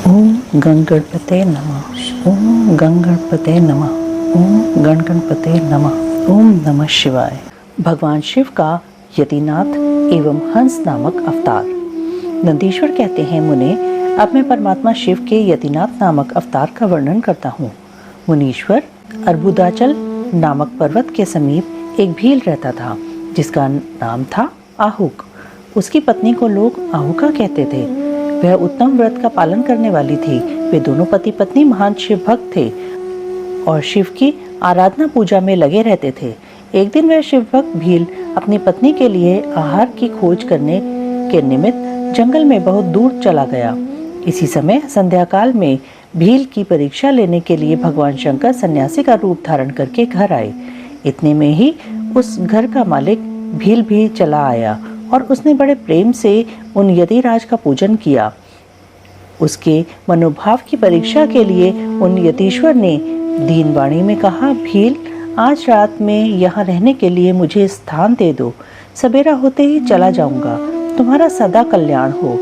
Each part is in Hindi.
ओम गणगणपते नमः। ओम गणगणपते नमः। ओम गणगणपते नमः। ओम नमः शिवाय। भगवान शिव का यतिनाथ एवं हंस नामक अवतार। नंदीश्वर कहते हैं, मुने, अब मैं परमात्मा शिव के यतिनाथ नामक अवतार का वर्णन करता हूँ। मुनीश्वर अर्बुदाचल नामक पर्वत के समीप एक भील रहता था, जिसका नाम था आहुक। उसकी पत्नी को लोग आहुका कहते थे। वह उत्तम व्रत का पालन करने वाली थी। वे दोनों पति पत्नी महान शिव भक्त थे और शिव की आराधना पूजा में लगे रहते थे। एक दिन वह शिव भक्त भील अपनी पत्नी के लिए आहार की खोज करने के निमित्त जंगल में बहुत दूर चला गया। इसी समय संध्या काल में भील की परीक्षा लेने के लिए भगवान शंकर सन्यासी का रूप धारण करके घर आए। इतने में ही उस घर का मालिक भील भी चला आया और उसने बड़े प्रेम से उन यतिराज का पूजन किया। उसके मनोभाव की परीक्षा के लिए उन यतीश्वर ने दीनवाणी में कहा, भील, आज रात में यहाँ रहने के लिए मुझे स्थान दे दो। सवेरा होते ही चला जाऊंगा। तुम्हारा सदा कल्याण हो।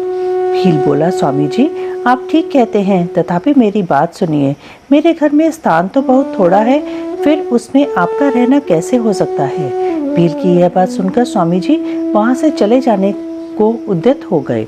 भील बोला, स्वामी जी, आप ठीक कहते हैं, तथापि मेरी बात सुनिए। मेरे घर में स्थान तो बहुत थोड़ा है, फिर उसमें आपका रहना कैसे हो सकता है। भील की यह बात सुनकर स्वामी जी वहां से चले जाने को उद्यत हो गए।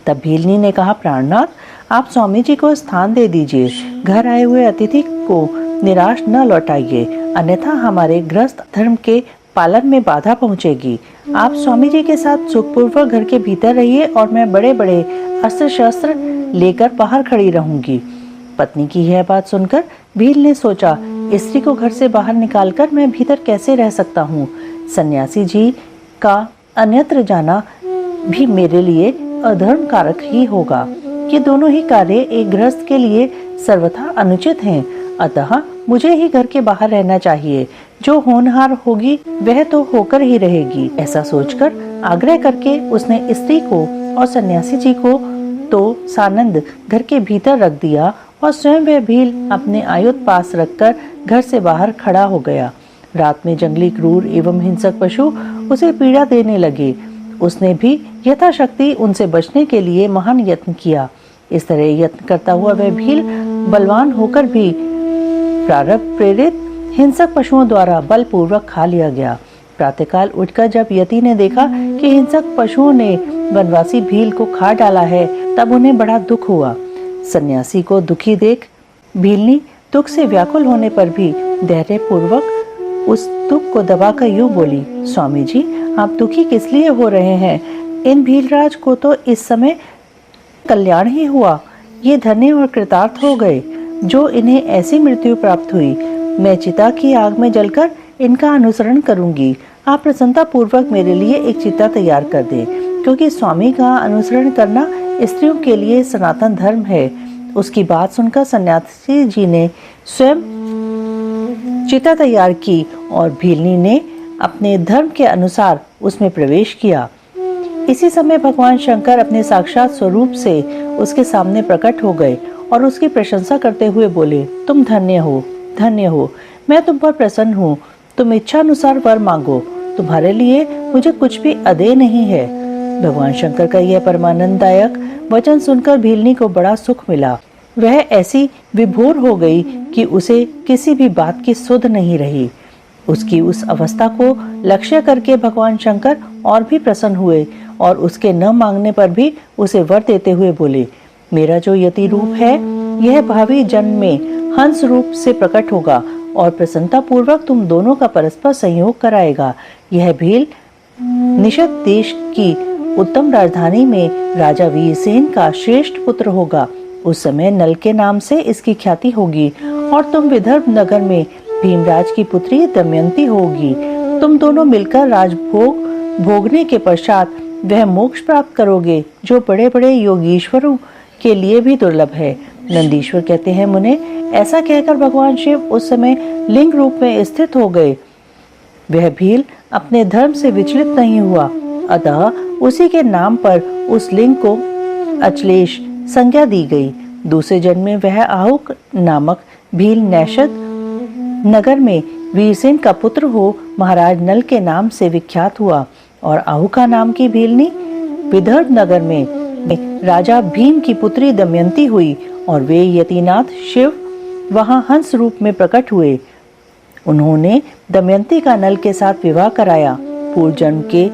तब भीलनी ने कहा, प्राणनाथ, आप स्वामी जी को स्थान दे दीजिए। घर आए हुए अतिथि को निराश न लौटाइए, अन्यथा हमारे गृहस्थ धर्म के पालन में बाधा पहुंचेगी। आप स्वामी जी के साथ सुखपूर्वक घर के भीतर रहिए और मैं बड़े बड़े अस्त्र शस्त्र लेकर बाहर खड़ी रहूंगी। पत्नी की यह बात सुनकर भील ने सोचा, स्त्री को घर से बाहर निकालकर मैं भीतर कैसे रह सकता हूँ। सन्यासी जी का अन्यत्र जाना भी मेरे लिए अधर्म कारक ही होगा। ये दोनों ही कार्य एक गृहस्थ के लिए सर्वथा अनुचित हैं। अतः मुझे ही घर के बाहर रहना चाहिए। जो होनहार होगी वह तो होकर ही रहेगी। ऐसा सोचकर आग्रह करके उसने स्त्री को और सन्यासी जी को तो सानंद घर के भीतर रख दिया और स्वयं वह भील अपने आयुध पास रखकर घर से बाहर खड़ा हो गया। रात में जंगली क्रूर एवं हिंसक पशु उसे पीड़ा देने लगे। उसने भी यथाशक्ति उनसे बचने के लिए महान यत्न किया। इस तरह यत्न करता हुआ वह भील बलवान होकर भी प्रारब्ध प्रेरित हिंसक पशुओं द्वारा बलपूर्वक खा लिया गया। प्रातःकाल उठकर जब यति ने देखा कि हिंसक पशुओं ने वनवासी भील को खा डाला है, तब उन्हें बड़ा दुख हुआ। सन्यासी को दुखी देख भीलनी दुख से व्याकुल होने पर भी धैर्य पूर्वक उस दुख को दबाकर यूं बोली, स्वामी जी, आप दुखी किस लिए हो रहे हैं। इन भीलराज को तो इस समय कल्याण ही हुआ। ये धन्य और कृतार्थ हो गए जो इन्हें ऐसी मृत्यु प्राप्त हुई। मैं चिता की आग में जलकर इनका अनुसरण करूंगी। आप प्रसन्नता पूर्वक मेरे लिए एक चिता तैयार कर दें, क्योंकि स्वामी का अनुसरण करना स्त्रियों के लिए सनातन धर्म है। उसकी बात सुनकर सन्यासी जी ने स्वयं चिता तैयार की और भीलनी ने अपने धर्म के अनुसार उसमें प्रवेश किया। इसी समय भगवान शंकर अपने साक्षात स्वरूप से उसके सामने प्रकट हो गए और उसकी प्रशंसा करते हुए बोले, तुम धन्य हो, धन्य हो। मैं तुम पर प्रसन्न हूँ। तुम इच्छा अनुसार वर मांगो। तुम्हारे लिए मुझे कुछ भी अदेय नहीं है। भगवान शंकर का यह परमानंददायक वचन सुनकर भीलनी को बड़ा सुख मिला। वह ऐसी विभोर हो गई कि उसे किसी भी बात की सुध नहीं रही। उसकी उस अवस्था को लक्ष्य करके भगवान शंकर और भी प्रसन्न हुए और उसके न मांगने पर भी उसे वर देते हुए बोले, मेरा जो यति रूप है यह भावी जन्म में हंस रूप से प्रकट होगा और प्रसन्नता पूर्वक तुम दोनों का परस्पर संयोग कराएगा। यह भील निषद देश की उत्तम राजधानी में राजा वीरसेन का श्रेष्ठ पुत्र होगा। उस समय नल के नाम से इसकी ख्याति होगी और तुम विदर्भ नगर में भीमराज की पुत्री दमयंती होगी। तुम दोनों मिलकर राजभोग भोगने के पश्चात वह मोक्ष प्राप्त करोगे जो बड़े बड़े योगीश्वरों के लिए भी दुर्लभ है। नंदीश्वर कहते हैं, मुने, ऐसा कहकर भगवान शिव उस समय लिंग रूप में स्थित हो गए। वह भील अपने धर्म से विचलित नहीं हुआ, अतः उसी के नाम पर उस लिंग को अचलेश संज्ञा दी गई। दूसरे जन्म में वह आहुक नामक भील नैषद नगर में वीरसेन का पुत्र हो महाराज नल के नाम से विख्यात हुआ और आहुका नाम की भीलनी विदर्भ नगर में में राजा भीम की पुत्री दमयंती हुई और वे यतिनाथ शिव वहां हंस रूप में प्रकट हुए। उन्होंने दमयंती का नल के साथ विवाह कराया। पूर्व जन्म के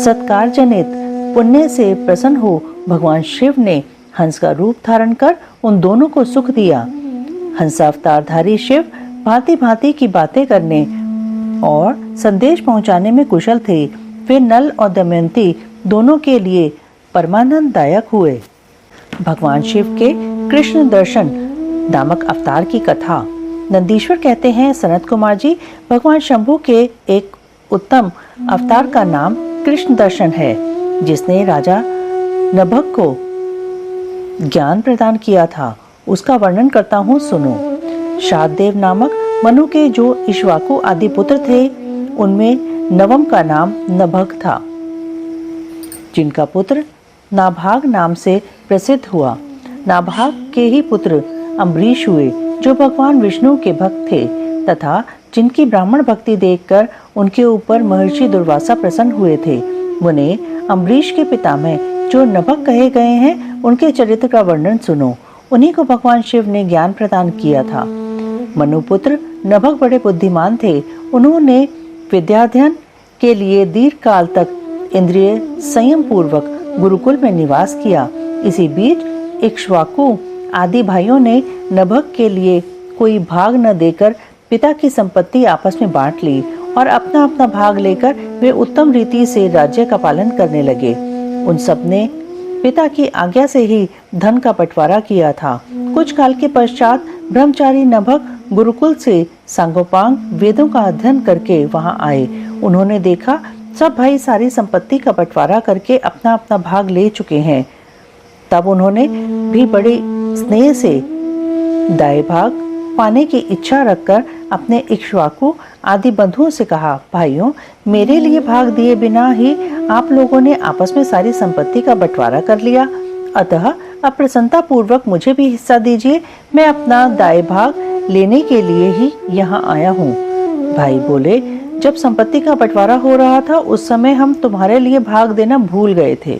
सत्कार जनित पुण्य से प्रसन्न हो भगवान शिव ने हंस का रूप धारण कर उन दोनों को सुख दिया। हंसावतारधारी शिव भांति भांति की बातें करने और संदेश पहुंचाने में कुशल थे। वे नल और दमयंती दोनों के लिए परमानंददायक हुए। भगवान शिव के कृष्ण दर्शन नामक अवतार की कथा। नंदीश्वर कहते हैं, सनत कुमार जी, भगवान शंभू के एक उत्तम अवतार का नाम कृष्ण दर्शन है, जिसने राजा नभग को ज्ञान प्रदान किया था। उसका वर्णन करता हूँ, सुनो। शाददेव नामक मनु के जो इक्ष्वाकु आदि पुत्र थे, उनमें नवम का नाम नभग था, जिनका पुत्र नाभाग नाम से प्रसिद्ध हुआ। नाभाग के ही पुत्र अम्बरीश हुए, जो भगवान विष्णु के भक्त थे तथा जिनकी ब्राह्मण भक्ति देखकर उनके ऊपर महर्षि दुर्वासा प्रसन्न हुए थे। उन्हें अम्बरीश के पितामह जो नभग कहे गए हैं, उनके चरित्र का वर्णन सुनो। उन्हीं को भगवान शिव ने ज्ञान प्रदान किया था। मनुपुत्र नभग बड़े बुद्धिमान थे। उन्होंने विद्याध्ययन के लिए दीर्घ काल तक इंद्रिय संयम पूर्वक गुरुकुल में निवास किया। इसी बीच इक्ष्वाकु आदि भाइयों ने नभग के लिए कोई भाग न देकर पिता की संपत्ति आपस में बांट ली और अपना अपना भाग लेकर वे उत्तम रीति से राज्य का पालन करने लगे। उन सब ने पिता की आज्ञा से ही धन का बंटवारा किया था। कुछ काल के पश्चात ब्रह्मचारी नभग गुरुकुल से सांगोपांग वेदों का अध्ययन करके वहां आए। उन्होंने देखा सब भाई सारी संपत्ति का बंटवारा करके अपना अपना भाग ले चुके हैं। तब उन्होंने भी बड़े स्नेह से दाएं भाग पाने की इच्छा रखकर अपने इक्ष्वाकु आदि बंधुओं से कहा, भाइयों, मेरे लिए भाग दिए बिना ही आप लोगों ने आपस में सारी संपत्ति का बंटवारा कर लिया, अतः अब प्रसन्नता पूर्वक मुझे भी हिस्सा दीजिए। मैं अपना दाएं भाग लेने के लिए ही यहाँ आया हूँ। भाई बोले, जब संपत्ति का बंटवारा हो रहा था उस समय हम तुम्हारे लिए भाग देना भूल गए थे।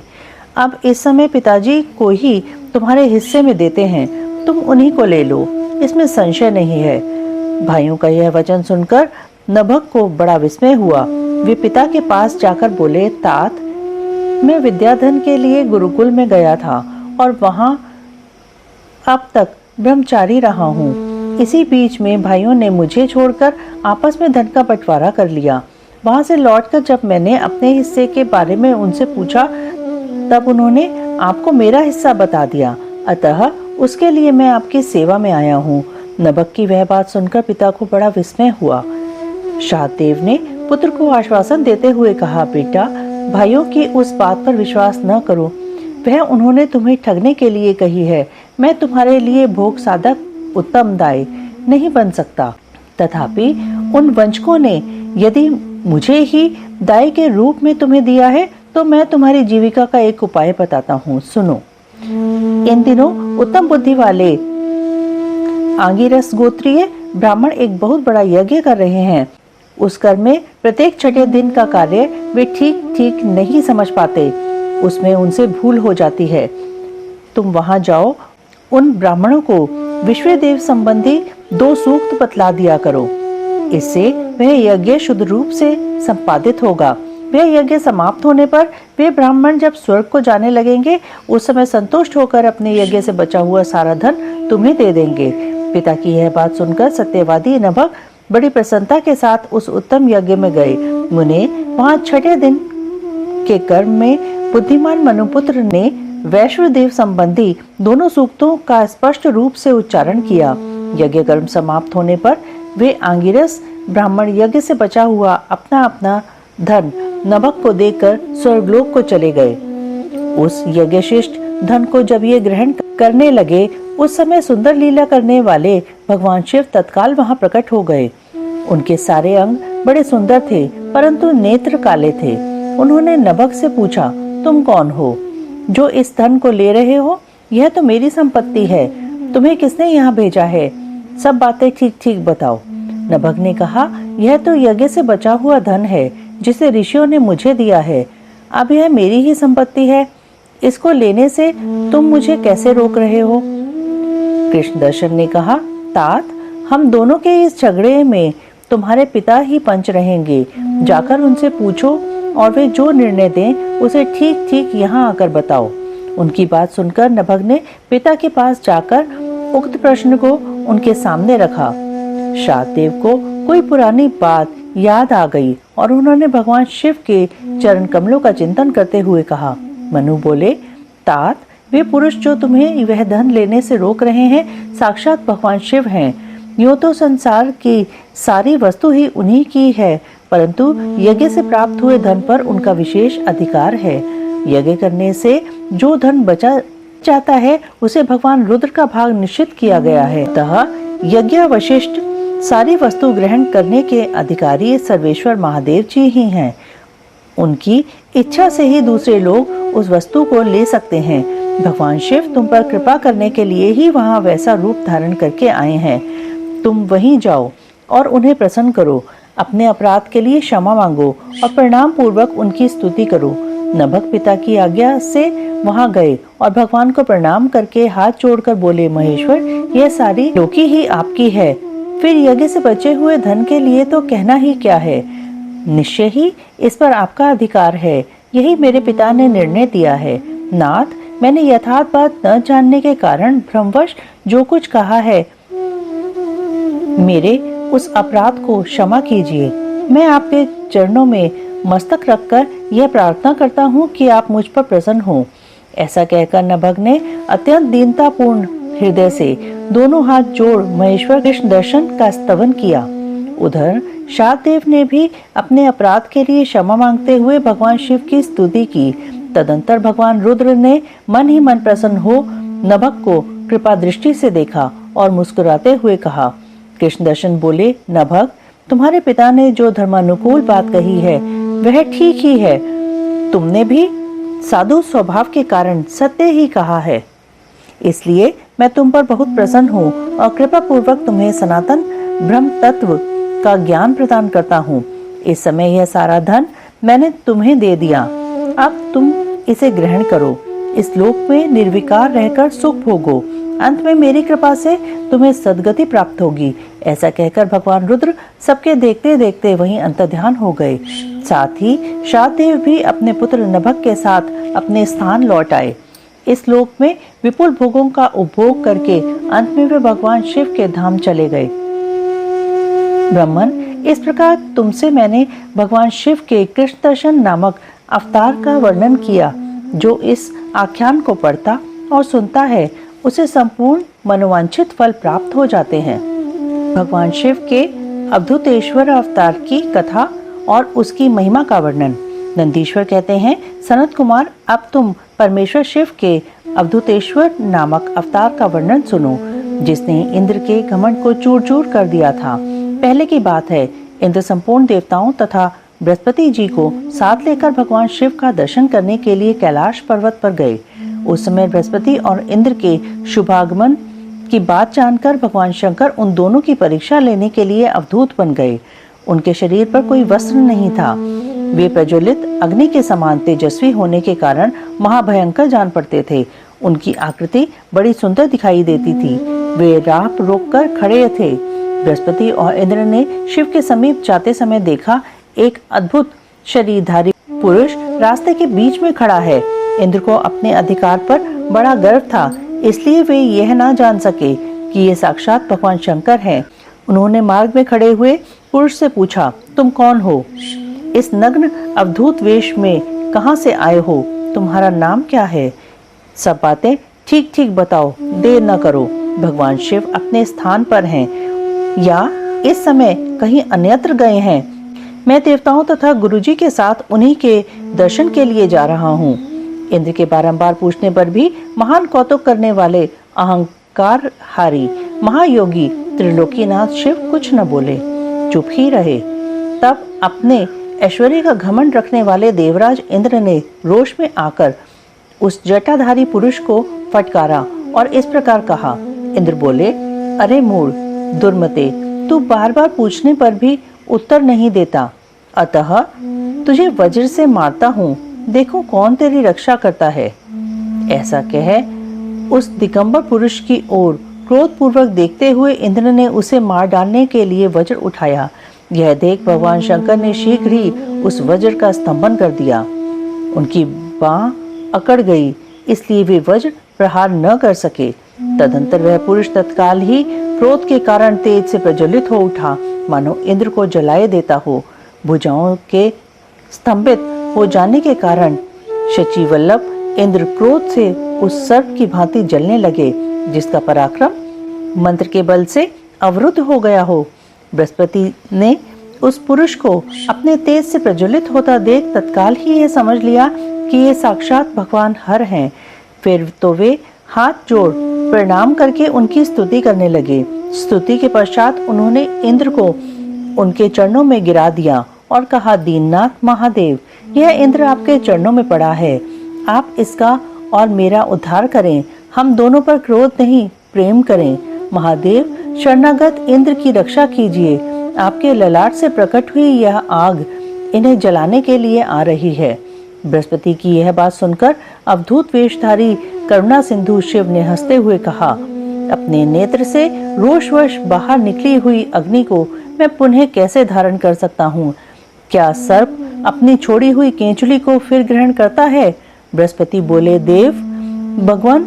अब इस समय पिताजी को ही तुम्हारे हिस्से में देते हैं, तुम उन्हीं को ले लो, इसमें संशय नहीं है। भाइयों का यह वचन सुनकर नभग को बड़ा विस्मय हुआ। वे पिता के पास जाकर बोले, तात, मैं विद्याधन के लिए गुरुकुल में गया था और वहां अब तक ब्रह्मचारी रहा हूँ। इसी बीच में भाइयों ने मुझे छोड़कर आपस में धन का बंटवारा कर लिया। वहां से लौटकर जब मैंने अपने हिस्से के बारे में उनसे पूछा, तब उन्होंने आपको मेरा हिस्सा बता दिया, अतः उसके लिए मैं आपकी सेवा में आया हूँ। नभग की वह बात सुनकर पिता को बड़ा विस्मय हुआ। शाहदेव ने पुत्र को आश्वासन देते हुए कहा, बेटा, भाइयों की उस बात पर विश्वास न करो, वह उन्होंने तुम्हें ठगने के लिए कही है। मैं तुम्हारे लिए भोग साधक उत्तम दाय नहीं बन सकता। तथापि उन वंचकों ने यदि मुझे ही दाय के रूप में तुम्हें दिया है, तो मैं तुम्हारी जीविका का एक उपाय बताता हूँ, सुनो। इन दिनों उत्तम बुद्धि वाले आंगिरस गोत्रीय ब्राह्मण एक बहुत बड़ा यज्ञ कर रहे हैं। उस कर्म में प्रत्येक छठे दिन का कार्य वे ठीक ठीक नहीं समझ पाते, उसमें उनसे भूल हो जाती है। तुम वहां जाओ, उन ब्राह्मणों को विश्वदेव संबंधी 2 सूक्त बतला दिया करो। इससे वह यज्ञ शुद्ध रूप से संपादित होगा। वह यज्ञ समाप्त होने पर वे ब्राह्मण जब स्वर्ग को जाने लगेंगे, उस समय संतुष्ट होकर अपने यज्ञ से बचा हुआ सारा धन तुम्हें दे देंगे। पिता की यह बात सुनकर सत्यवादी नभग बड़ी प्रसन्नता के साथ उस उत्तम यज्ञ में गए। उन्हें वहां छठे दिन के कर्म में बुद्धिमान मनुपुत्र ने वैश्वदेव संबंधी दोनों सूक्तों का स्पष्ट रूप से उच्चारण किया। यज्ञ कर्म समाप्त होने पर वे आंगिरस ब्राह्मण यज्ञ से बचा हुआ अपना अपना धन नभग को देकर स्वर्गलोक को चले गए। उस यज्ञशिष्ट धन को जब ये ग्रहण करने लगे, उस समय सुंदर लीला करने वाले भगवान शिव तत्काल वहां प्रकट हो गए। उनके सारे अंग बड़े सुंदर थे, परंतु नेत्र काले थे। उन्होंने नभग से पूछा, तुम कौन हो जो इस धन को ले रहे हो? यह तो मेरी संपत्ति है, तुम्हें किसने यहाँ भेजा है? सब बातें ठीक ठीक बताओ। नभग ने कहा, यह तो यज्ञ से बचा हुआ धन है, जिसे ऋषियों ने मुझे दिया है। अब यह मेरी ही संपत्ति है, इसको लेने से तुम मुझे कैसे रोक रहे हो? कृष्णदर्शन ने कहा, तात, हम दोनों के इस झगड़े में तुम्हारे पिता ही पंच रहेंगे। जाकर उनसे पूछो और वे जो निर्णय दें उसे ठीक ठीक यहाँ आकर बताओ। उनकी बात सुनकर नभग ने पिता के पास जाकर उक्त प्रश्न को उनके सामने रखा। शातदेव को कोई पुरानी बात याद आ गई और उन्होंने भगवान शिव के चरण कमलों का चिंतन करते हुए कहा। मनु बोले, तात, वे पुरुष जो तुम्हें वह धन लेने से रोक रहे हैं साक्षात भगवान शिव हैं। यूं तो संसार की सारी वस्तु ही उन्हीं की है, परंतु यज्ञ से प्राप्त हुए धन पर उनका विशेष अधिकार है। यज्ञ करने से जो धन बचा जाता है उसे भगवान रुद्र का भाग निश्चित किया गया है। अतः यज्ञावशिष्ट सारी वस्तु ग्रहण करने के अधिकारी सर्वेश्वर महादेव जी ही हैं। उनकी इच्छा से ही दूसरे लोग उस वस्तु को ले सकते हैं। भगवान शिव तुम पर कृपा करने के लिए ही वहाँ वैसा रूप धारण करके आए हैं। तुम वहीं जाओ और उन्हें प्रसन्न करो, अपने अपराध के लिए क्षमा मांगो और प्रणाम पूर्वक उनकी स्तुति करो। नभग पिता की आज्ञा से वहां गए और भगवान को प्रणाम करके हाथ जोड़कर बोले, महेश्वर, यह सारी लोकी ही आपकी है। फिर यज्ञ से बचे हुए धन के लिए तो कहना ही क्या है, निश्चय ही इस पर आपका अधिकार है। यही मेरे पिता ने निर्णय दिया है। नाथ, मैंने यथार्थ बात न जानने के कारण भ्रमवश जो कुछ कहा है, मेरे उस अपराध को क्षमा कीजिए। मैं आपके चरणों में मस्तक रखकर यह प्रार्थना करता हूँ कि आप मुझ पर प्रसन्न हो। ऐसा कहकर नभग ने अत्यंत दीनतापूर्ण हृदय से दोनों हाथ जोड़ महेश्वर कृष्णदर्शन का स्तवन किया। उधर शातदेव ने भी अपने अपराध के लिए क्षमा मांगते हुए भगवान शिव की स्तुति की। तदंतर भगवान रुद्र ने मन ही मन प्रसन्न हो नभग को कृपा दृष्टि से देखा और मुस्कुराते हुए कहा। कृष्णदर्शन बोले, नभग, तुम्हारे पिता ने जो धर्मानुकूल बात कही है वह ठीक ही है। तुमने भी साधु स्वभाव के कारण सत्य ही कहा है, इसलिए मैं तुम पर बहुत प्रसन्न हूँ और कृपा पूर्वक तुम्हें सनातन ब्रह्म तत्व का ज्ञान प्रदान करता हूँ। इस समय यह सारा धन मैंने तुम्हें दे दिया, अब तुम इसे ग्रहण करो। इस लोक में निर्विकार रहकर सुख भोगो, अंत में मेरी कृपा से तुम्हें सद्गति प्राप्त होगी। ऐसा कहकर भगवान रुद्र सबके देखते देखते वहीं अंतर्ध्यान हो गए। साथ ही शातदेव भी अपने पुत्र नभग के साथ अपने स्थान लौट आए। इस लोक में विपुल भोगों का उपभोग करके अंत में वे भगवान शिव के धाम चले गए। ब्राह्मण, इस प्रकार तुमसे मैंने भगवान शिव के कृष्णदर्शन नामक अवतार का वर्णन किया। जो इस आख्यान को पढ़ता और सुनता है उसे संपूर्ण मनोवांछित फल प्राप्त हो जाते हैं। भगवान शिव के अवधूतेश्वर अवतार की कथा और उसकी महिमा का वर्णन। नंदीश्वर कहते हैं, सनत कुमार, अब तुम परमेश्वर शिव के अवधूतेश्वर नामक अवतार का वर्णन सुनो, जिसने इंद्र के घमंड को चूर चूर कर दिया था। पहले की बात है, इंद्र संपूर्ण देवताओं तथा बृहस्पति जी को साथ लेकर भगवान शिव का दर्शन करने के लिए कैलाश पर्वत पर गए। उस समय बृहस्पति और इंद्र के शुभागमन की बात जानकर भगवान शंकर उन दोनों की परीक्षा लेने के लिए अवधूत बन गए। उनके शरीर पर कोई वस्त्र नहीं था। वे प्रज्वलित अग्नि के समान तेजस्वी होने के कारण महाभयंकर जान पड़ते थे। उनकी आकृति बड़ी सुंदर दिखाई देती थी। वे राह रोककर खड़े थे। बृहस्पति और इंद्र ने शिव के समीप जाते समय देखा, एक अद्भुत शरीरधारी पुरुष रास्ते के बीच में खड़ा है। इंद्र को अपने अधिकार पर बड़ा गर्व था, इसलिए वे यह ना जान सके कि ये साक्षात भगवान शंकर हैं। उन्होंने मार्ग में खड़े हुए पुरुष से पूछा, तुम कौन हो? इस नग्न अवधूत वेश में कहां से आए हो? तुम्हारा नाम क्या है? सब बातें ठीक ठीक बताओ, देर न करो। भगवान शिव अपने स्थान पर हैं या इस समय कहीं अन्यत्र गए हैं। मैं देवताओं तथा गुरुजी के साथ उन्हीं के दर्शन के लिए जा रहा हूँ। इंद्र के बारंबार पूछने पर भी महान कौतुक करने वाले अहंकार हारी महायोगी त्रिलोकीनाथ शिव कुछ न बोले, चुप ही रहे। तब अपने ऐश्वर्य का घमंड रखने वाले देवराज इंद्र ने रोष में आकर उस जटाधारी पुरुष को फटकारा और इस प्रकार कहा। इंद्र बोले, अरे मूढ़ दुर्मते, तू बार बार पूछने पर भी उत्तर नहीं देता, अतः तुझे वज्र से मारता हूँ। देखो कौन तेरी रक्षा करता है। ऐसा कह उस दिगंबर पुरुष की ओर क्रोधपूर्वक देखते हुए इंद्र ने उसे मार डालने के लिए वज्र उठाया। यह देख भगवान शंकर ने शीघ्र ही उस वज्र का स्तंभन कर दिया। उनकी बांह अकड़ गई, इसलिए वे वज्र प्रहार न कर सके। तदंतर वह पुरुष तत्काल ही क्रोध के कारण तेज से प्रज्वलित हो उठा, मानो इंद्र को जलाए देता हो। भुजाओं के स्तंभित हो जाने के कारण शचीवल्लभ इंद्र क्रोध से उस सर्प की भांति जलने लगे, जिसका पराक्रम मंत्र के बल से अवरुद्ध हो गया हो। बृहस्पति ने उस पुरुष को अपने तेज से प्रज्वलित होता देख तत्काल ही यह समझ लिया कि ये साक्षात भगवान हर हैं। फिर तो वे हाथ जोड़ प्रणाम करके उनकी स्तुति करने लगे। स्तुति के पश्चात उन्होंने इंद्र को उनके चरणों में गिरा दिया और कहा, दीननाथ महादेव, यह इंद्र आपके चरणों में पड़ा है, आप इसका और मेरा उद्धार करें। हम दोनों पर क्रोध नहीं, प्रेम करें। महादेव, शरणागत इंद्र की रक्षा कीजिए। आपके ललाट से प्रकट हुई यह आग इन्हें जलाने के लिए आ रही है। बृहस्पति की यह बात सुनकर अवधूत वेशधारी करुणा सिंधु शिव ने हंसते हुए कहा, अपने नेत्र से रोषवश बाहर निकली हुई अग्नि को मैं पुनः कैसे धारण कर सकता हूँ? क्या सर्प अपनी छोड़ी हुई केंचुली को फिर ग्रहण करता है? बृहस्पति बोले, देव, भगवान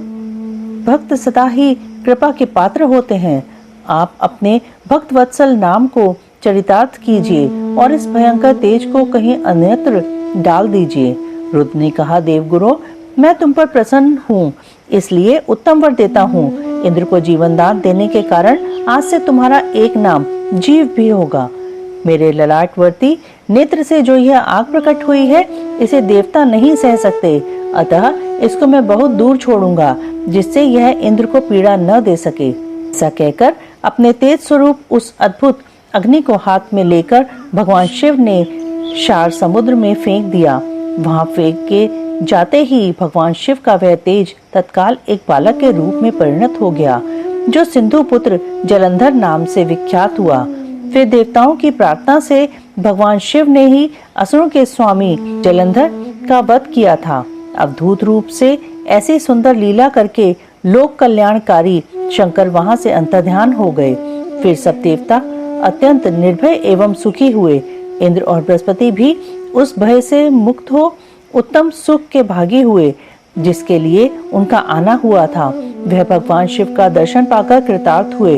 भक्त सदा ही कृपा के पात्र होते हैं। आप अपने भक्त वत्सल नाम को चरितार्थ कीजिए और इस भयंकर तेज को कहीं अन्यत्र डाल दीजिए। रुद्र ने कहा, देवगुरु, मैं तुम पर प्रसन्न हूँ, इसलिए उत्तम वर देता हूँ। इंद्र को जीवन दान देने के कारण आज से तुम्हारा एक नाम जीव भी होगा। मेरे ललाटवर्ती नेत्र से जो यह आग प्रकट हुई है, इसे देवता नहीं सह सकते, अतः इसको मैं बहुत दूर छोड़ूंगा, जिससे यह इंद्र को पीड़ा न दे सके। ऐसा कहकर अपने तेज स्वरूप उस अद्भुत अग्नि को हाथ में लेकर भगवान शिव ने क्षार समुद्र में फेंक दिया। वहां फेंक के जाते ही भगवान शिव का वह तेज तत्काल एक बालक के रूप में परिणत हो गया, जो सिंधु पुत्र जलंधर नाम से विख्यात हुआ। फिर देवताओं की प्रार्थना से भगवान शिव ने ही असुरों के स्वामी जलंधर का वध किया था। अवधूत रूप से ऐसी सुंदर लीला करके लोक कल्याणकारी शंकर वहां से अंतर्ध्यान हो गए। फिर सब देवता अत्यंत निर्भय एवं सुखी हुए। इंद्र और बृहस्पति भी उस भय से मुक्त हो उत्तम सुख के भागी हुए, जिसके लिए उनका आना हुआ था। वह भगवान शिव का दर्शन पाकर कृतार्थ हुए।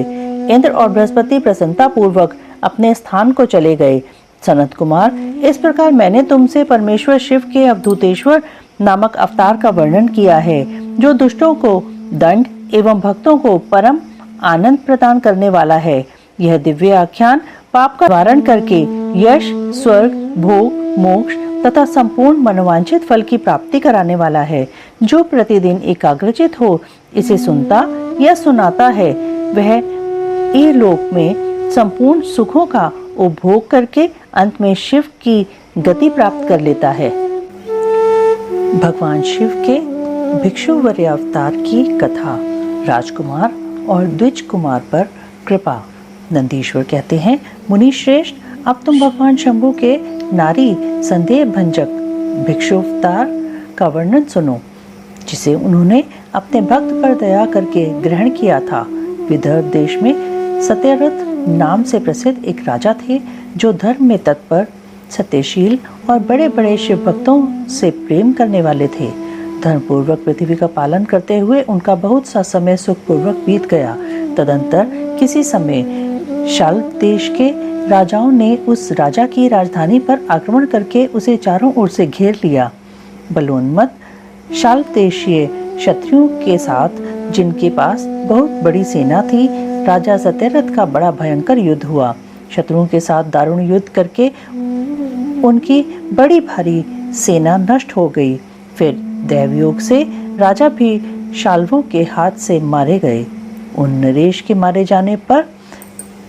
इंद्र और बृहस्पति प्रसन्नता पूर्वक अपने स्थान को चले गए। सनत कुमार, इस प्रकार मैंने तुमसे परमेश्वर शिव के अवधूतेश्वर नामक अवतार का वर्णन किया है, जो दुष्टों को दंड एवं भक्तों को परम आनंद प्रदान करने वाला है। यह दिव्य आख्यान पाप का निवारण करके यश, स्वर्ग, भोग, मोक्ष तथा संपूर्ण मनोवांछित फल की प्राप्ति कराने वाला है। जो प्रतिदिन एकाग्रचित हो इसे सुनता या सुनाता है, वह इहलोक में संपूर्ण सुखों का उपभोग करके अंत में शिव की गति प्राप्त कर लेता है। भगवान शिव के भिक्षुवर्य अवतार की कथा। राजकुमार और द्विज कुमार पर कृपा। नंदीश्वर कहते हैं, मुनि श्रेष्ठ, अब तुम भगवान शंभु के नारी संदेह भंजक भिक्षुवतार का वर्णन सुनो, जिसे उन्होंने अपने भक्त पर दया करके ग्रहण किया था। विदर्भ देश में सत्यरथ नाम से प्रसिद्ध एक राजा थे, जो धर्म में तत्पर, सत्यशील और बड़े बड़े शिव भक्तों से प्रेम करने वाले थे। धर्मपूर्वक पृथ्वी का पालन करते हुए उनका बहुत सा समय सुखपूर्वक बीत गया। तदंतर किसी समय शाल्व देश के राजाओं ने उस राजा की राजधानी पर आक्रमण करके उसे चारों ओर से घेर लिया। बलोन्मत्त शाल्व देशीय क्षत्रियों के साथ, जिनके पास बहुत बड़ी सेना थी, राजा सत्यरथ का बड़ा भयंकर युद्ध हुआ। शत्रुओं के साथ दारुण युद्ध करके उनकी बड़ी भारी सेना नष्ट हो गई। फिर दैवयोग से राजा भी शाल्वों के हाथ से मारे गए। उन नरेश के मारे जाने पर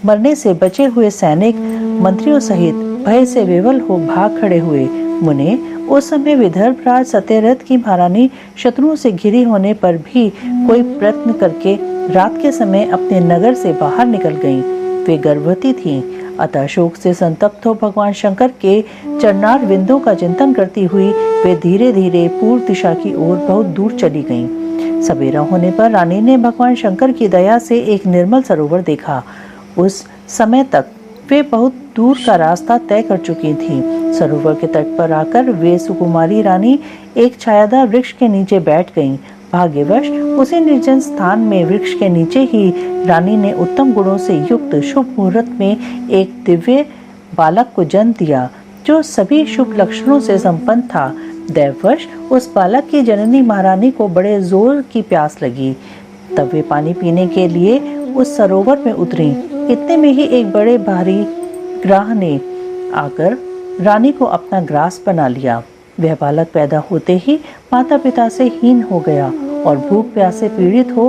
मरने से बचे हुए सैनिक मंत्रियों सहित भय से विवल हो भाग खड़े हुए। मुने, उस समय विदर्भ राज सत्यरथ की महारानी शत्रुओं से घिरी होने पर भी कोई प्रयत्न करके रात के समय अपने नगर से बाहर निकल गईं। वे गर्भवती थीं, अतः शोक से संतप्त हो भगवान शंकर के चरणार बिंदों का चिंतन करती हुई वे धीरे धीरे पूर्व दिशा की ओर बहुत दूर चली गईं। सवेरा होने पर रानी ने भगवान शंकर की दया से एक निर्मल सरोवर देखा। उस समय तक वे बहुत दूर का रास्ता तय कर चुकी थीं। सरोवर के तट पर आकर वे सुकुमारी रानी एक छायादार वृक्ष के नीचे बैठ गईं। भाग्यवश उसी निर्जन स्थान में वृक्ष के नीचे ही रानी ने उत्तम गुणों से युक्त शुभ मुहूर्त में एक दिव्य बालक को जन्म दिया, जो सभी शुभ लक्षणों से संपन्न था। दैववश उस बालक की जननी महारानी को बड़े जोर की प्यास लगी। तब वे पानी पीने के लिए उस सरोवर में उतरी। इतने में ही एक बड़े भारी ग्राह ने आकर रानी को अपना ग्रास बना लिया। वह बालक पैदा होते ही माता पिता से हीन हो गया और भूख प्यास से पीड़ित हो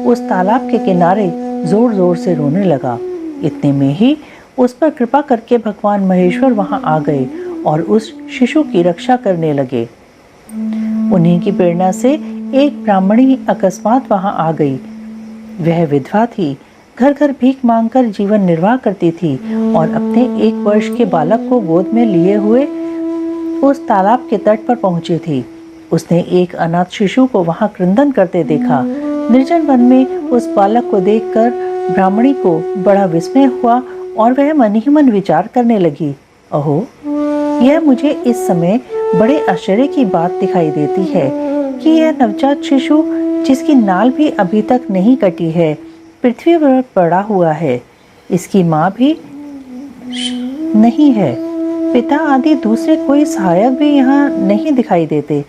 उस तालाब के किनारे जोर जोर से रोने लगा। इतने में ही उस पर कृपा करके भगवान महेश्वर वहां आ गए और उस शिशु की रक्षा करने लगे। उन्हीं की प्रेरणा से एक ब्राह्मणी अकस्मात वहां आ गई। वह विधवा थी, घर घर भीख मांगकर जीवन निर्वाह करती थी और अपने 1 वर्ष के बालक को गोद में लिए हुए उस तालाब के तट पर पहुंची थी। उसने एक अनाथ शिशु को वहां क्रंदन करते देखा। निर्जन वन में उस बालक को देखकर ब्राह्मणी को बड़ा विस्मय हुआ और वह मन ही मन विचार करने लगी, अहो, यह मुझे इस समय बड़े आश्चर्य की बात दिखाई देती है कि यह नवजात शिशु, जिसकी नाल भी अभी तक नहीं कटी है, पृथ्वी पर पड़ा हुआ है। इसकी माँ भी नहीं है, पिता आदि दूसरे कोई सहायक भी यहाँ नहीं दिखाई देते।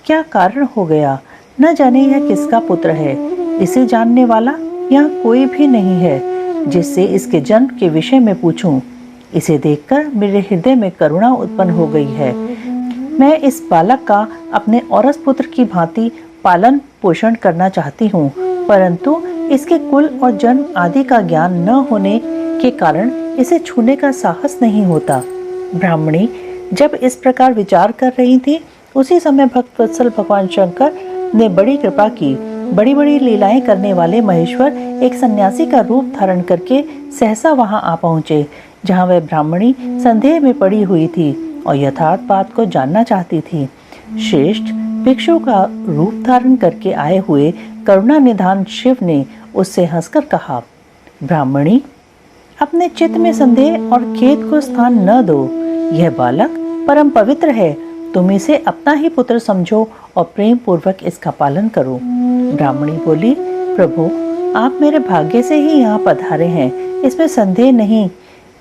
क्या कारण हो गया? न जाने यह किसका पुत्र है। इसे जानने वाला यहाँ कोई भी नहीं है जिससे इसके जन्म के विषय में पूछूं। इसे देखकर मेरे हृदय में करुणा उत्पन्न हो गई है। मैं इस बालक का अपने औरस पुत्र की भांति पालन पोषण करना चाहती हूँ, परंतु इसके कुल और जन्म आदि का ज्ञान न होने के कारण इसे छूने का साहस नहीं होता। ब्राह्मणी जब इस प्रकार विचार कर रही थी, उसी समय भक्तवत्सल भगवान शंकर ने बड़ी कृपा की। बड़ी बड़ी लीलाएं करने वाले महेश्वर एक सन्यासी का रूप धारण करके सहसा वहां आ पहुंचे, जहां वह ब्राह्मणी संदेह में पड़ी हुई थी और यथार्थ बात को जानना चाहती थी। श्रेष्ठ भिक्षु का रूप धारण करके आए हुए करुणा निधान शिव ने उससे हंसकर कहा, ब्राह्मणी, अपने चित्त में संदेह और खेद को स्थान न दो। यह बालक परम पवित्र है। तुम इसे अपना ही पुत्र समझो और प्रेम पूर्वक इसका पालन करो। ब्राह्मणी बोली, प्रभु, आप मेरे भाग्य से ही यहाँ पधारे हैं। इसमें संदेह नहीं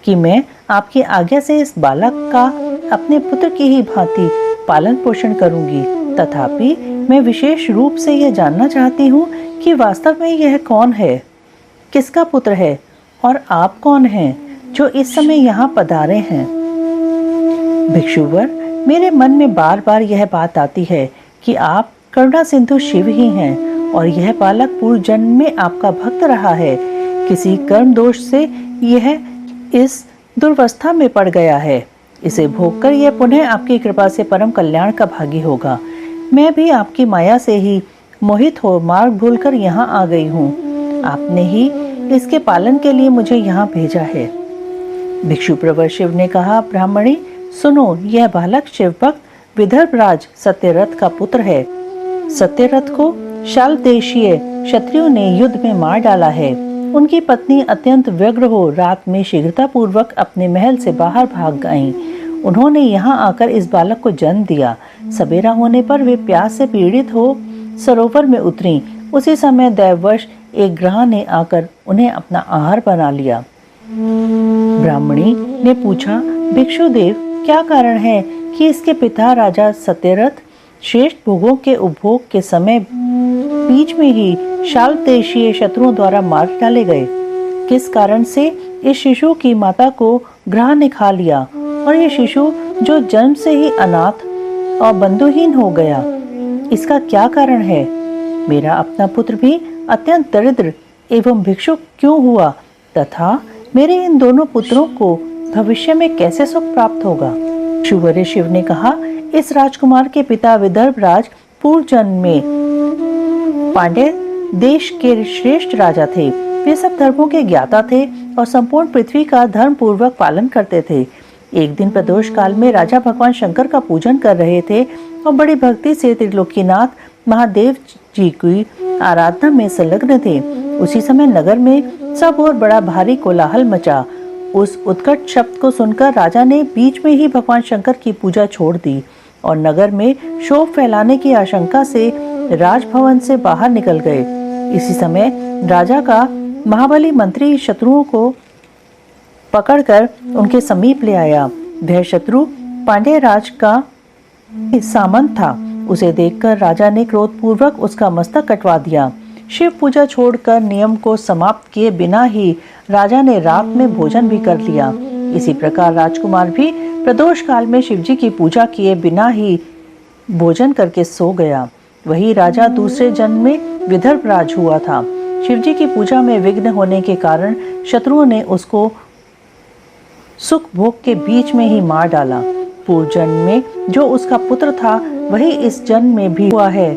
कि मैं आपकी आज्ञा से इस बालक का अपने पुत्र की ही भांति पालन पोषण करूंगी। तथापि मैं विशेष रूप से यह जानना चाहती हूँ कि वास्तव में यह कौन है, किसका पुत्र है और आप कौन हैं जो इस समय यहाँ पधारे हैं। भिक्षुवर, मेरे मन में बार बार यह बात आती है कि आप करुणा सिंधु शिव ही हैं और यह बालक पूर्व जन्म में आपका भक्त रहा है। किसी कर्म दोष से यह इस दुर्वस्था में पड़ गया है। इसे भोगकर यह पुनः आपकी कृपा से परम कल्याण का भागी होगा। मैं भी आपकी माया से ही मोहित हो मार्ग भूलकर यहाँ आ गई हूँ। आपने ही इसके पालन के लिए मुझे यहाँ भेजा है। भिक्षु प्रवर शिव ने कहा, ब्राह्मणी सुनो, यह बालक शिव भक्त विदर्भराज सत्यरथ का पुत्र है। सत्यरथ को शाल देशीय क्षत्रियों ने युद्ध में मार डाला है। उनकी पत्नी अत्यंत व्यग्र हो रात में शीघ्रता पूर्वक अपने महल से बाहर भाग गईं। उन्होंने यहाँ आकर इस बालक को जन्म दिया। सवेरा होने पर वे प्यास से पीड़ित हो सरोवर में उतरी। उसी समय दैववश एक ग्रह ने आकर उन्हें अपना आहार बना लिया। ब्राह्मणी ने पूछा, भिक्षुदेव, क्या कारण है कि इसके पिता राजा सत्यरथ श्रेष्ठ भोगों के उपभोग के समय बीच में ही शाल देशीय शत्रुओं द्वारा मार डाले गए? किस कारण से इस शिशु की माता को ग्रह ने खा लिया और ये शिशु जो जन्म से ही अनाथ और बंधुहीन हो गया, इसका क्या कारण है? मेरा अपना पुत्र भी अत्यंत दरिद्र एवं भिक्षुक क्यों हुआ तथा मेरे इन दोनों पुत्रों को भविष्य में कैसे सुख प्राप्त होगा? शिवरे शिव ने कहा, इस राजकुमार के पिता विदर्भराज पूर्व जन्म में पांड्य देश के श्रेष्ठ राजा थे। वे सब धर्मों के ज्ञाता थे और संपूर्ण पृथ्वी का धर्म पूर्वक पालन करते थे। एक दिन प्रदोष काल में राजा भगवान शंकर का पूजन कर रहे थे और बड़ी भक्ति से त्रिलोकीनाथ महादेव जी की आराधना में संलग्न थे। उसी समय नगर में सब और बड़ा भारी कोलाहल मचा। उस उत्कट शब्द को सुनकर राजा ने बीच में ही भगवान शंकर की पूजा छोड़ दी और नगर में शोर फैलाने की आशंका से राजभवन से बाहर निकल गए। इसी समय राजा का महाबली मंत्री शत्रुओं को पकड़कर उनके समीप ले आया। वह शत्रु पांड्य राज का सामंत था। उसे देखकर राजा ने क्रोधपूर्वक उसका मस्तक कटवा दिया। शिव पूजा छोड़कर नियम को समाप्त किए बिना ही राजा ने रात में भोजन भी कर लिया। इसी प्रकार राजकुमार भी प्रदोष काल में शिवजी की पूजा किए बिना ही भोजन करके सो गया। वही राजा दूसरे जन्म में विदर्भ राज हुआ था। शिवजी की पूजा में विघ्न होने के कारण शत्रुओं ने उसको सुख भोग के बीच में ही मार डाला। पूर्व जन्म में जो उसका पुत्र था वही इस जन्म में भी हुआ है।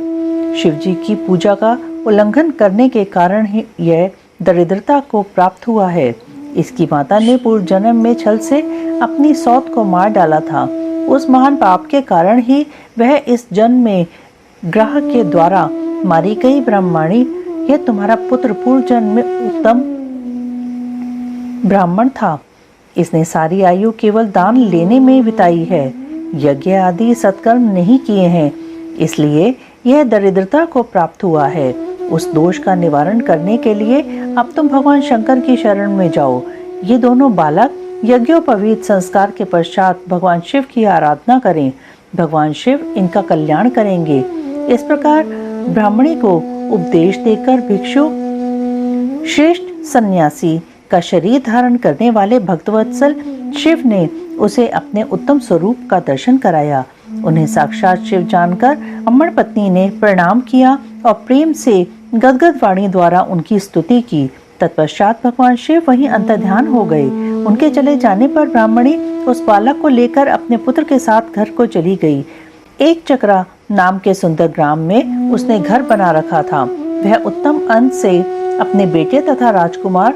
शिवजी की पूजा का उल्लंघन करने के कारण ही यह दरिद्रता को प्राप्त हुआ है। इसकी माता ने पूर्व जन्म में छल से अपनी सौत को मार डाला था। उस महान पाप के कारण ही वह इस जन्म में ग्रह के द्वारा मारी गई ब्राह्मणी, यह तुम्हारा पुत्र पूर्व जन्म में उत्तम ब्राह्मण था। इसने सारी आयु केवल दान लेने में बिताई है, यज्ञ आदि सत्कर्म नहीं किए हैं, इसलिए यह दरिद्रता को प्राप्त हुआ है। उस दोष का निवारण करने के लिए अब तुम भगवान शंकर की शरण में जाओ। ये दोनों बालक यज्ञोपवीत संस्कार के पश्चात भगवान शिव की आराधना करें। भगवान शिव इनका कल्याण करेंगे। इस प्रकार ब्राह्मणी को उपदेश देकर भिक्षु श्रेष्ठ सन्यासी का शरीर धारण करने वाले भक्तवत्सल शिव ने उसे अपने उत्तम स्वरूप का दर्शन कराया। उन्हें साक्षात शिव जानकर अम्मड़ पत्नी ने प्रणाम किया और प्रेम से गदगद वाणी द्वारा उनकी स्तुति की। तत्पश्चात भगवान शिव वहीं अंतर्ध्यान हो गए। उनके चले जाने पर ब्राह्मणी उस बालक को लेकर अपने पुत्र के साथ घर को चली गई। एक चक्रा नाम के सुंदर ग्राम में उसने घर बना रखा था। वह उत्तम अन्न से अपने बेटे तथा राजकुमार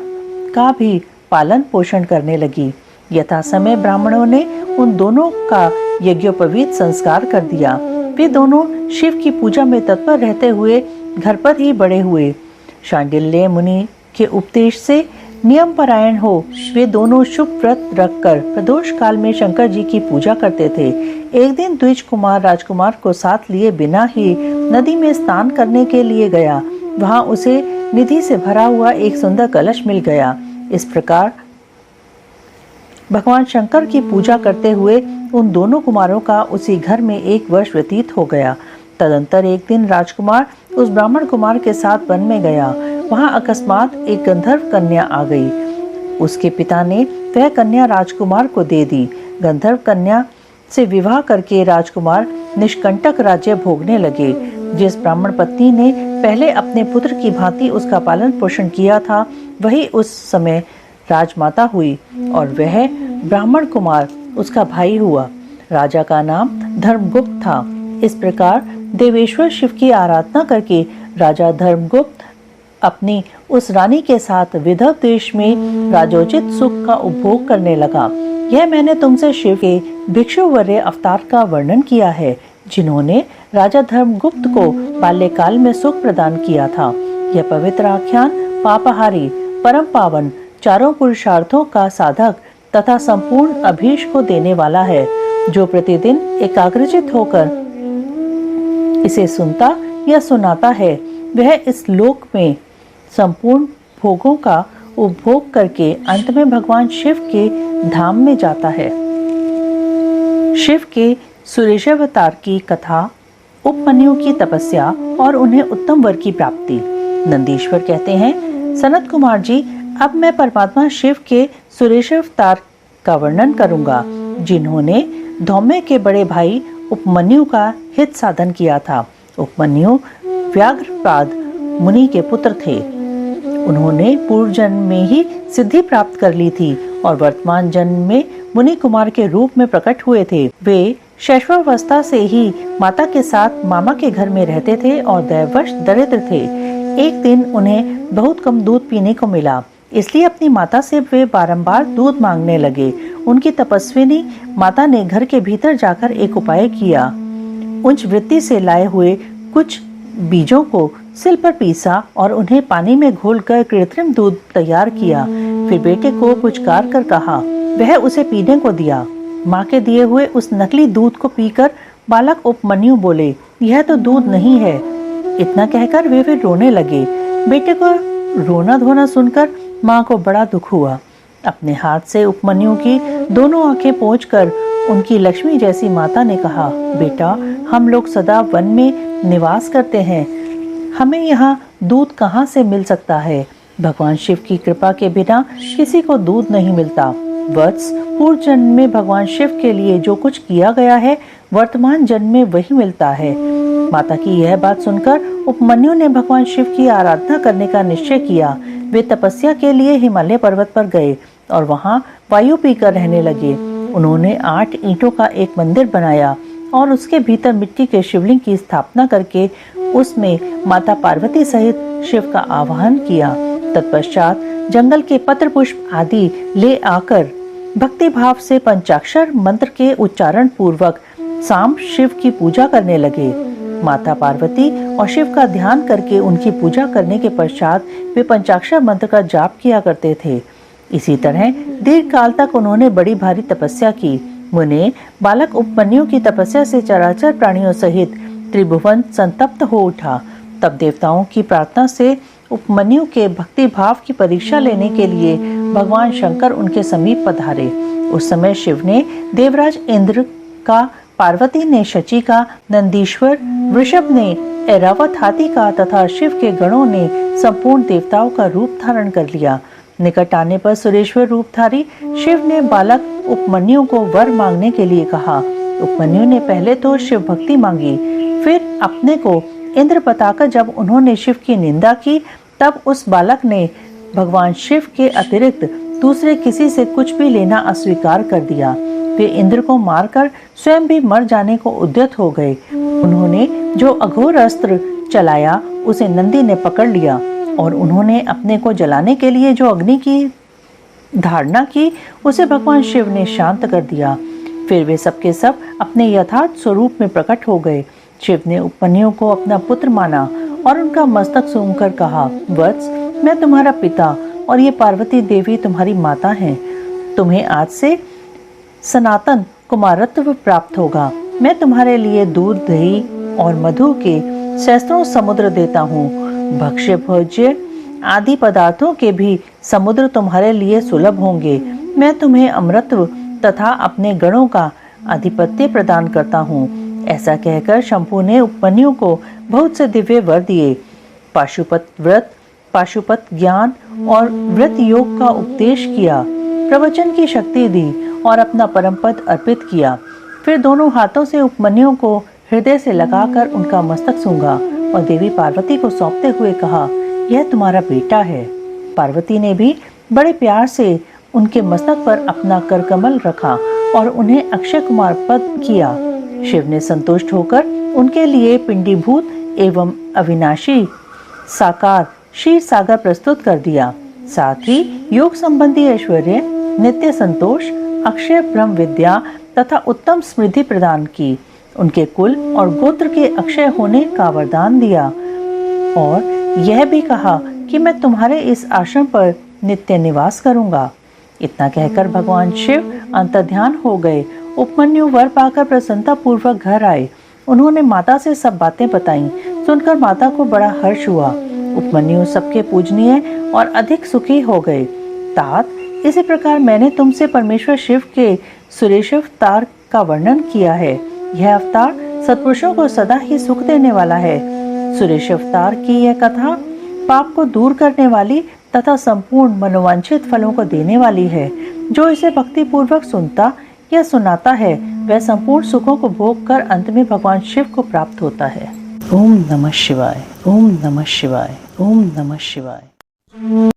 का भी पालन पोषण करने लगी। यथा समय ब्राह्मणों ने उन दोनों का यज्ञोपवीत संस्कार कर दिया। वे दोनों शिव की पूजा में तत्पर रहते हुए घर पर ही बड़े हुए। शांडिल्य मुनि के उपदेश से नियम परायण हो वे दोनों शुभ व्रत रखकर प्रदोष काल में शंकर जी की पूजा करते थे। एक दिन द्विज कुमार राजकुमार को साथ लिए बिना ही नदी में स्नान करने के लिए गया। वहां उसे निधि से भरा हुआ एक सुंदर कलश मिल गया। इस प्रकार भगवान शंकर की पूजा करते हुए उन दोनों कुमारों का उसी घर में 1 वर्ष व्यतीत हो गया। तदंतर एक दिन राजकुमार उस ब्राह्मण कुमार के साथ वन में गया। वहां अकस्मात एक गंधर्व कन्या आ गई। उसके पिता ने वह कन्या राजकुमार को दे दी। गंधर्व कन्या से विवाह करके राजकुमार निष्कंटक राज्य भोगने लगे। जिस ब्राह्मण पत्नी ने पहले अपने पुत्र की भांति उसका पालन पोषण किया था वही उस समय राजमाता हुई और वह ब्राह्मण कुमार उसका भाई हुआ। राजा का नाम धर्मगुप्त था। इस प्रकार देवेश्वर शिव की आराधना करके राजा धर्मगुप्त अपनी उस रानी के साथ विदर्भ देश में राजोचित सुख का उपभोग करने लगा। यह मैंने तुमसे शिव के भिक्षुवर्य अवतार का वर्णन किया है, जिन्होंने राजा धर्मगुप्त को बाल्यकाल में सुख प्रदान किया था। यह पवित्र आख्यान पापहारी, परम पावन, चारों पुरुषार्थों का साधक तथा संपूर्ण अभीष्ट को देने वाला है। जो प्रतिदिन एकाग्रचित होकर इसे सुनता या सुनाता है वह इस लोक में संपूर्ण भोगों का उपभोग करके अंत में भगवान शिव के धाम में जाता है। शिव के सुरेशावतार की कथा, उपमन्यु की तपस्या और उन्हें उत्तम वर की प्राप्ति। नंदीश्वर कहते हैं, सनत कुमार जी, अब मैं परमात्मा शिव के सुरेशावतार का वर्णन करूंगा, जिन्होंने धौम्य के बड़े भाई उपमन्यु का हित साधन किया था। उपमन्यु व्याघ्रपाद मुनि के पुत्र थे। उन्होंने पूर्व जन्म में ही सिद्धि प्राप्त कर ली थी और वर्तमान जन्म में मुनि कुमार के रूप में प्रकट हुए थे। वे शैशवावस्था से ही माता के साथ मामा के घर में रहते थे और दैववश दरिद्र थे। एक दिन उन्हें बहुत कम दूध पीने को मिला, इसलिए अपनी माता से वे बारंबार दूध मांगने लगे। उनकी तपस्विनी माता ने घर के भीतर जाकर एक उपाय किया। उच्च वृत्ति से लाए हुए कुछ बीजों को सिल पर पीसा और उन्हें पानी में घोलकर कृत्रिम दूध तैयार किया। फिर बेटे को पुचकार कर कहा, वह उसे पीने को दिया। माँ के दिए हुए उस नकली दूध को पीकर बालक उपमन्यु बोले, यह तो दूध नहीं है। इतना कहकर वे फिर रोने लगे। बेटे को रोना धोना सुनकर माँ को बड़ा दुख हुआ। अपने हाथ से उपमन्यु की दोनों आंखें पोंछकर उनकी लक्ष्मी जैसी माता ने कहा, बेटा, हम लोग सदा वन में निवास करते हैं, हमें यहाँ दूध कहाँ से मिल सकता है। भगवान शिव की कृपा के बिना किसी को दूध नहीं मिलता। वत्स, पूर्व जन्म में भगवान शिव के लिए जो कुछ किया गया है, वर्तमान जन्म में वही मिलता है। माता की यह बात सुनकर उपमन्यु ने भगवान शिव की आराधना करने का निश्चय किया। वे तपस्या के लिए हिमालय पर्वत पर गए और वहां वायु पीकर रहने लगे। उन्होंने 8 ईंटों का एक मंदिर बनाया और उसके भीतर मिट्टी के शिवलिंग की स्थापना करके उसमें माता पार्वती सहित शिव का आवाहन किया। तत्पश्चात जंगल के पत्र पुष्प आदि ले आकर भक्ति भाव से पंचाक्षर मंत्र के उच्चारण पूर्वक सांब शिव की पूजा करने लगे। माता पार्वती और शिव का ध्यान करके उनकी पूजा करने के पश्चात वे पंचाक्षर मंत्र का जाप किया करते थे। इसी तरह दीर्घ काल तक उन्होंने बड़ी भारी तपस्या की। मुने, बालक उपमन्यु की तपस्या से चराचर प्राणियों सहित त्रिभुवन संतप्त हो उठा। तब देवताओं की प्रार्थना से उपमन्यु के भक्ति भाव की परीक्षा लेने के लिए भगवान शंकर उनके समीप पधारे। उस समय शिव ने देवराज इंद्र का, पार्वती ने शची का, नंदीश्वर वृषभ ने ऐरावत हाथी का तथा शिव के गणों ने संपूर्ण देवताओं का रूप धारण कर लिया। निकट आने पर सुरेश्वर रूपधारी शिव ने बालक उपमन्यु को वर मांगने के लिए कहा। उपमन्यु ने पहले तो शिव भक्ति मांगी, फिर अपने को इंद्र बताकर जब उन्होंने शिव की निंदा की, तब उस बालक ने भगवान शिव के अतिरिक्त दूसरे किसी से कुछ भी लेना अस्वीकार कर दिया। वे इंद्र को मारकर स्वयं भी मर जाने को उद्यत हो गए। उन्होंने जो अघोर अस्त्र चलाया उसे नंदी ने पकड़ लिया और उन्होंने अपने को जलाने के लिए जो अग्नि की धारणा की उसे भगवान शिव ने शांत कर दिया। फिर वे सबके सब अपने यथार्थ स्वरूप में प्रकट हो गए। शिव ने उपमन्यु को अपना पुत्र माना और उनका मस्तक सूंघकर कहा, वत्स, मैं तुम्हारा पिता और ये पार्वती देवी तुम्हारी माता हैं। तुम्हें आज से सनातन कुमारत्व प्राप्त होगा। मैं तुम्हारे लिए दूध, दही और मधु के सहस्त्रों समुद्र देता हूँ। भक्ष्य भोज्य आदि पदार्थों के भी समुद्र तुम्हारे लिए सुलभ होंगे। मैं तुम्हें अमृतत्व तथा अपने गणों का आधिपत्य प्रदान करता हूँ। ऐसा कहकर शंभु ने उपमन्यु को बहुत से दिव्य वर दिए। पाशुपत व्रत, पाशुपत ज्ञान और व्रत योग का उपदेश किया, प्रवचन की शक्ति दी और अपना परम पद अर्पित किया। फिर दोनों हाथों से उपमन्यु को हृदय से लगाकर उनका मस्तक सूंघा और देवी पार्वती को सौंपते हुए कहा, यह तुम्हारा बेटा है। पार्वती ने भी बड़े प्यार से उनके मस्तक पर अपना करकमल रखा और उन्हें अक्षय कुमार पद किया। शिव ने संतुष्ट होकर उनके लिए पिंडीभूत एवं अविनाशी साकार क्षीर सागर प्रस्तुत कर दिया। साथ ही योग संबंधी ऐश्वर्य, नित्य संतोष, अक्षय ब्रह्म विद्या तथा उत्तम स्मृति प्रदान की। उनके कुल और गोत्र के अक्षय होने का वरदान दिया और यह भी कहा कि मैं तुम्हारे इस आश्रम पर नित्य निवास करूंगा। इतना कहकर भगवान शिव अंतर्ध्यान हो गए। उपमन्यु वर पाकर प्रसन्नता पूर्वक घर आए। उन्होंने माता से सब बातें बताईं। सुनकर माता को बड़ा हर्ष हुआ। उपमन्यु सबके पूजनीय और अधिक सुखी हो गए। तात, इसी प्रकार मैंने तुमसे परमेश्वर शिव के सुरेश अवतार का वर्णन किया है। यह अवतार सत्पुरुषों को सदा ही सुख देने वाला है। सुरेश अवतार की यह कथा पाप को दूर करने वाली तथा संपूर्ण मनोवांछित फलों को देने वाली है। जो इसे भक्ति पूर्वक सुनता या सुनाता है वह संपूर्ण सुखों को भोग कर अंत में भगवान शिव को प्राप्त होता है। ओम नमः शिवाय, ओम नमः शिवाय, ओम नमः शिवाय।